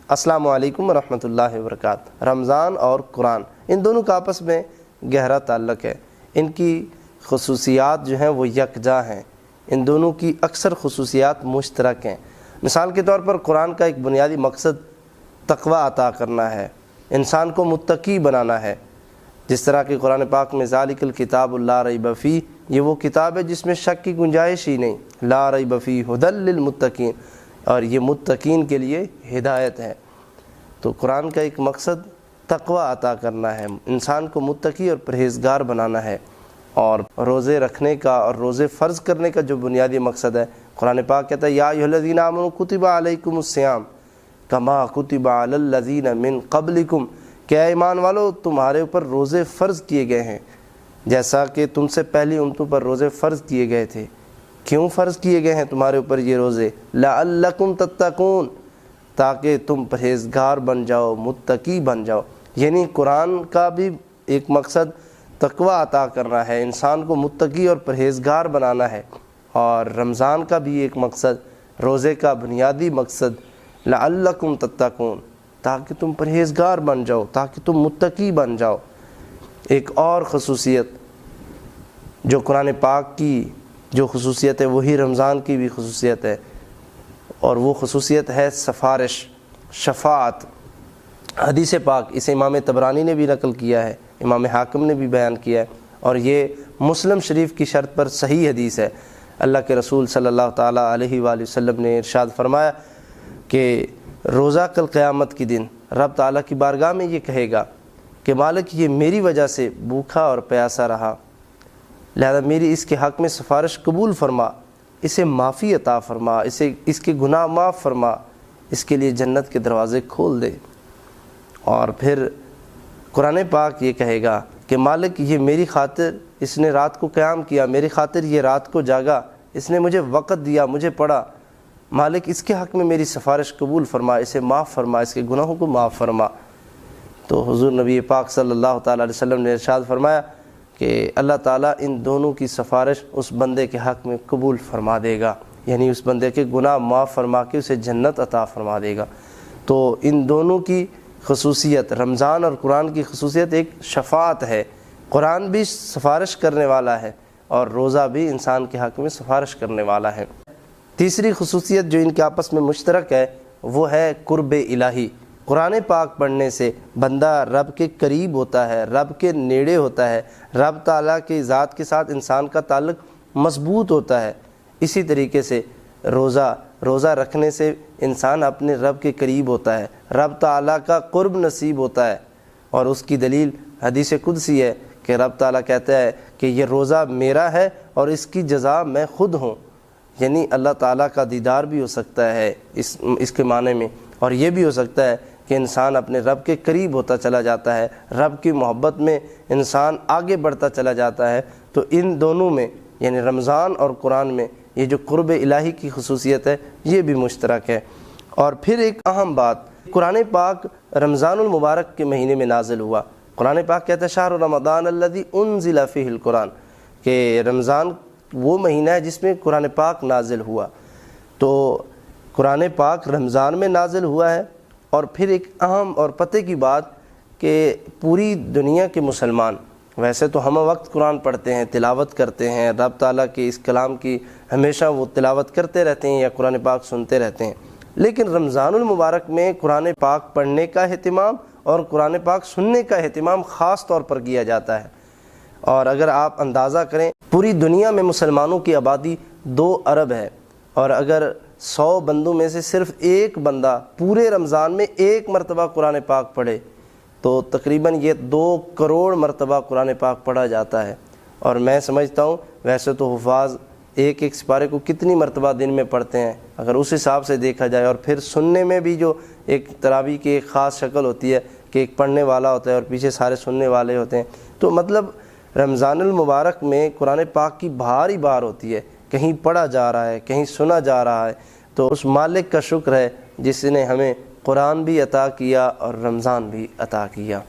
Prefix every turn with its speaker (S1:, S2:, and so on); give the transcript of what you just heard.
S1: السلام علیکم ورحمۃ اللہ وبرکاتہ۔ رمضان اور قرآن ان دونوں کا آپس میں گہرا تعلق ہے، ان کی خصوصیات جو ہیں وہ یکجا ہیں، ان دونوں کی اکثر خصوصیات مشترک ہیں۔ مثال کے طور پر قرآن کا ایک بنیادی مقصد تقوی عطا کرنا ہے، انسان کو متقی بنانا ہے، جس طرح کہ قرآن پاک میں ذالک الکتاب لا ریب فیہ، یہ وہ کتاب ہے جس میں شک کی گنجائش ہی نہیں، لا ریب فیہ ھدی للمتقین، اور یہ متقین کے لیے ہدایت ہے۔ تو قرآن کا ایک مقصد تقوی عطا کرنا ہے، انسان کو متقی اور پرہیزگار بنانا ہے، اور روزے رکھنے کا اور روزے فرض کرنے کا جو بنیادی مقصد ہے، قرآن پاک کہتا ہے یا ایھا الذین آمنوا کتب علیکم الصیام کما کتب علی الذین من قبلکم، کہ اے ایمان والو تمہارے اوپر روزے فرض کیے گئے ہیں جیسا کہ تم سے پہلی امتوں پر روزے فرض کیے گئے تھے۔ کیوں فرض کیے گئے ہیں تمہارے اوپر یہ روزے؟ لعلکم تتقون، تاکہ تم پرہیزگار بن جاؤ، متقی بن جاؤ۔ یعنی قرآن کا بھی ایک مقصد تقوی عطا کرنا ہے، انسان کو متقی اور پرہیزگار بنانا ہے، اور رمضان کا بھی ایک مقصد، روزے کا بنیادی مقصد لعلکم تتقون، تاکہ تم پرہیزگار بن جاؤ، تاکہ تم متقی بن جاؤ۔ ایک اور خصوصیت جو قرآن پاک کی جو خصوصیت ہے وہی رمضان کی بھی خصوصیت ہے، اور وہ خصوصیت ہے سفارش، شفاعت۔ حدیث پاک اسے امام طبرانی نے بھی نقل کیا ہے، امام حاکم نے بھی بیان کیا ہے، اور یہ مسلم شریف کی شرط پر صحیح حدیث ہے۔ اللہ کے رسول صلی اللہ تعالیٰ علیہ وآلہ وسلم نے ارشاد فرمایا کہ روزہ کل قیامت کے دن رب تعالیٰ کی بارگاہ میں یہ کہے گا کہ مالک یہ میری وجہ سے بھوکا اور پیاسا رہا، لہذا میری اس کے حق میں سفارش قبول فرما، اسے معافی عطا فرما، اس کے گناہ معاف فرما، اس کے لیے جنت کے دروازے کھول دے۔ اور پھر قرآن پاک یہ کہے گا کہ مالک یہ میری خاطر اس نے رات کو قیام کیا، میری خاطر یہ رات کو جاگا، اس نے مجھے وقت دیا، مجھے پڑھا، مالک اس کے حق میں میری سفارش قبول فرما، اسے معاف فرما، اس کے گناہوں کو معاف فرما۔ تو حضور نبی پاک صلی اللہ تعالیٰ علیہ وسلم نے ارشاد فرمایا کہ اللہ تعالیٰ ان دونوں کی سفارش اس بندے کے حق میں قبول فرما دے گا، یعنی اس بندے کے گناہ معاف فرما کے اسے جنت عطا فرما دے گا۔ تو ان دونوں کی خصوصیت، رمضان اور قرآن کی خصوصیت ایک شفاعت ہے، قرآن بھی سفارش کرنے والا ہے اور روزہ بھی انسان کے حق میں سفارش کرنے والا ہے۔ تیسری خصوصیت جو ان کے آپس میں مشترک ہے وہ ہے قرب الہی۔ قرآن پاک پڑھنے سے بندہ رب کے قریب ہوتا ہے، رب کے نیڑے ہوتا ہے، رب تعالیٰ کی ذات کے ساتھ انسان کا تعلق مضبوط ہوتا ہے۔ اسی طریقے سے روزہ رکھنے سے انسان اپنے رب کے قریب ہوتا ہے، رب تعالیٰ کا قرب نصیب ہوتا ہے، اور اس کی دلیل حدیث قدسی ہے کہ رب تعالیٰ کہتا ہے کہ یہ روزہ میرا ہے اور اس کی جزا میں خود ہوں، یعنی اللہ تعالیٰ کا دیدار بھی ہو سکتا ہے اس کے معنی میں، اور یہ بھی ہو سکتا ہے کہ انسان اپنے رب کے قریب ہوتا چلا جاتا ہے، رب کی محبت میں انسان آگے بڑھتا چلا جاتا ہے۔ تو ان دونوں میں یعنی رمضان اور قرآن میں یہ جو قرب الہی کی خصوصیت ہے یہ بھی مشترک ہے۔ اور پھر ایک اہم بات، قرآن پاک رمضان المبارک کے مہینے میں نازل ہوا۔ قرآن پاک کہتا ہے شہر رمضان الذی انزل فیہ القرآن، کہ رمضان وہ مہینہ ہے جس میں قرآن پاک نازل ہوا۔ تو قرآن پاک رمضان میں نازل ہوا ہے، اور پھر ایک اہم اور پتہ کی بات کہ پوری دنیا کے مسلمان ویسے تو ہم وقت قرآن پڑھتے ہیں، تلاوت کرتے ہیں، رب تعالیٰ کے اس کلام کی ہمیشہ وہ تلاوت کرتے رہتے ہیں یا قرآن پاک سنتے رہتے ہیں، لیکن رمضان المبارک میں قرآن پاک پڑھنے کا اہتمام اور قرآن پاک سننے کا اہتمام خاص طور پر کیا جاتا ہے۔ اور اگر آپ اندازہ کریں پوری دنیا میں مسلمانوں کی آبادی 2 ارب ہے، اور اگر 100 بندوں میں سے صرف ایک بندہ پورے رمضان میں 1 مرتبہ قرآن پاک پڑھے تو تقریباً یہ 2 کروڑ مرتبہ قرآن پاک پڑھا جاتا ہے۔ اور میں سمجھتا ہوں ویسے تو حفاظ ایک سپارے کو کتنی مرتبہ دن میں پڑھتے ہیں اگر اس حساب سے دیکھا جائے، اور پھر سننے میں بھی جو ایک تراویح کی ایک خاص شکل ہوتی ہے کہ ایک پڑھنے والا ہوتا ہے اور پیچھے سارے سننے والے ہوتے ہیں، تو مطلب رمضان المبارک میں قرآن پاک کی بھاری بار ہوتی ہے، کہیں پڑھا جا رہا ہے، کہیں سنا جا رہا ہے۔ تو اس مالک کا شکر ہے جس نے ہمیں قرآن بھی عطا کیا اور رمضان بھی عطا کیا۔